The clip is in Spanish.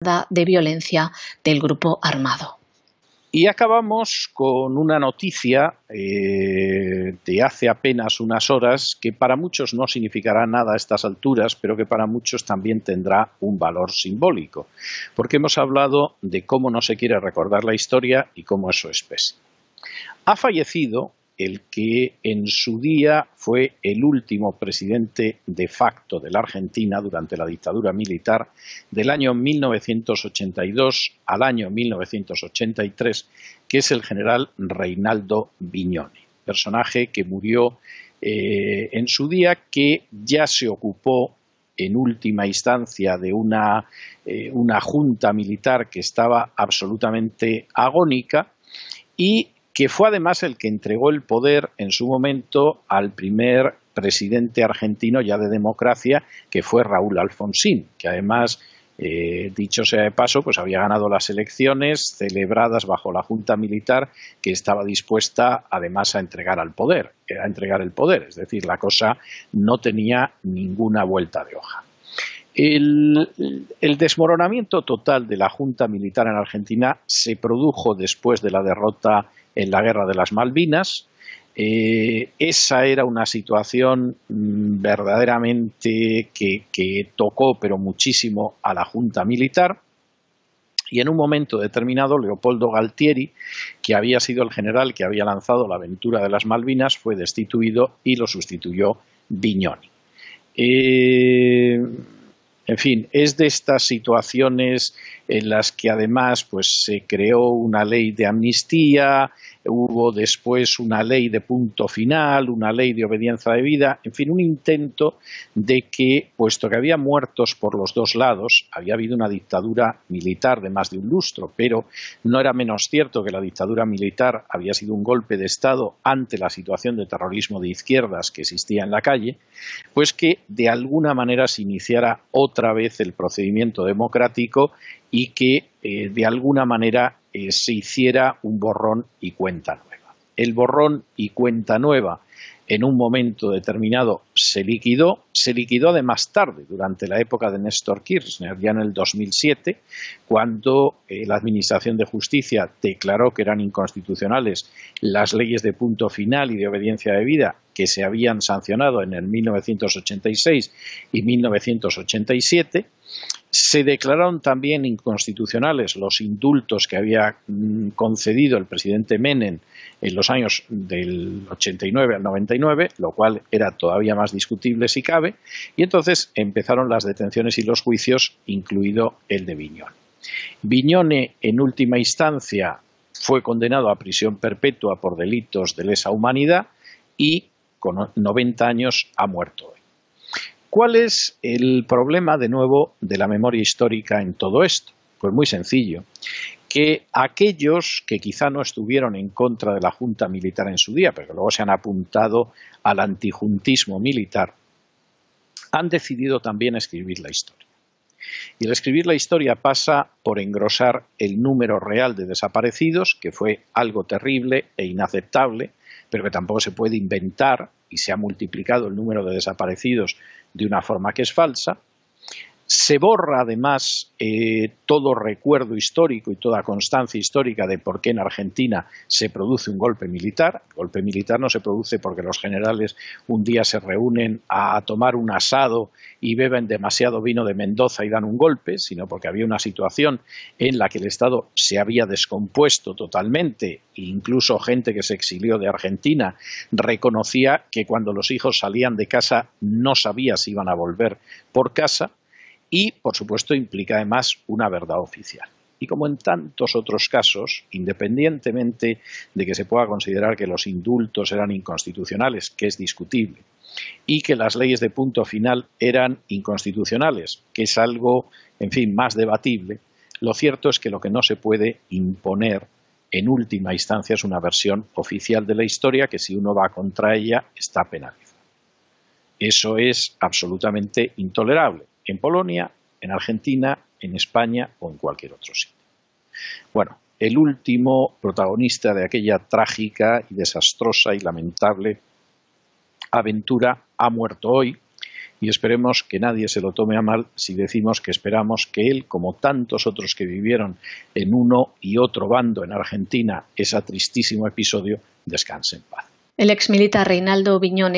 de violencia del grupo armado. Y acabamos con una noticia de hace apenas unas horas que para muchos no significará nada a estas alturas, pero que para muchos también tendrá un valor simbólico, porque hemos hablado de cómo no se quiere recordar la historia y cómo eso es pésimo. Ha fallecido el que en su día fue el último presidente de facto de la Argentina durante la dictadura militar del año 1982 al año 1983, que es el general Reinaldo Vignoni, personaje que murió en su día, que ya se ocupó en última instancia de una junta militar que estaba absolutamente agónica y que fue además el que entregó el poder en su momento al primer presidente argentino ya de democracia, que fue Raúl Alfonsín, que además, dicho sea de paso, pues había ganado las elecciones celebradas bajo la junta militar, que estaba dispuesta además a entregar el poder, es decir, la cosa no tenía ninguna vuelta de hoja. El desmoronamiento total de la junta militar en Argentina se produjo después de la derrota en la Guerra de las Malvinas. Esa era una situación verdaderamente que tocó pero muchísimo a la junta militar, y en un momento determinado Leopoldo Galtieri, que había sido el general que había lanzado la aventura de las Malvinas, fue destituido y lo sustituyó Vignoni. En fin, es de estas situaciones en las que además pues, se creó una ley de amnistía, hubo después una ley de punto final, una ley de obediencia debida, en fin, un intento de que, puesto que había muertos por los dos lados, había habido una dictadura militar de más de un lustro, pero no era menos cierto que la dictadura militar había sido un golpe de Estado ante la situación de terrorismo de izquierdas que existía en la calle, pues que de alguna manera se iniciara otra vez el procedimiento democrático y que de alguna manera se hiciera un borrón y cuenta nueva. El borrón y cuenta nueva en un momento determinado se liquidó además tarde, durante la época de Néstor Kirchner, ya en el 2007, cuando la Administración de Justicia declaró que eran inconstitucionales las leyes de punto final y de obediencia debida que se habían sancionado en el 1986 y 1987. Se declararon también inconstitucionales los indultos que había concedido el presidente Menem en los años del 89 al 99, lo cual era todavía más discutible si cabe, y entonces empezaron las detenciones y los juicios, incluido el de Vignoni. Vignoni, en última instancia, fue condenado a prisión perpetua por delitos de lesa humanidad y con 90 años ha muerto hoy. ¿Cuál es el problema, de nuevo, de la memoria histórica en todo esto? Pues muy sencillo, que aquellos que quizá no estuvieron en contra de la junta militar en su día, pero que luego se han apuntado al antijuntismo militar, han decidido también escribir la historia. Y el escribir la historia pasa por engrosar el número real de desaparecidos, que fue algo terrible e inaceptable, pero que tampoco se puede inventar, y se ha multiplicado el número de desaparecidos de una forma que es falsa. Se borra además todo recuerdo histórico y toda constancia histórica de por qué en Argentina se produce un golpe militar. El golpe militar no se produce porque los generales un día se reúnen a tomar un asado y beben demasiado vino de Mendoza y dan un golpe, sino porque había una situación en la que el Estado se había descompuesto totalmente, e incluso gente que se exilió de Argentina reconocía que cuando los hijos salían de casa no sabía si iban a volver por casa. Y, por supuesto, implica además una verdad oficial. Y como en tantos otros casos, independientemente de que se pueda considerar que los indultos eran inconstitucionales, que es discutible, y que las leyes de punto final eran inconstitucionales, que es algo, en fin, más debatible, lo cierto es que lo que no se puede imponer en última instancia es una versión oficial de la historia que, si uno va contra ella, está penalizado. Eso es absolutamente intolerable. En Polonia, en Argentina, en España o en cualquier otro sitio. Bueno, el último protagonista de aquella trágica y desastrosa y lamentable aventura ha muerto hoy y esperemos que nadie se lo tome a mal si decimos que esperamos que él, como tantos otros que vivieron en uno y otro bando en Argentina ese tristísimo episodio, descanse en paz. El exmilitar Reinaldo Viñones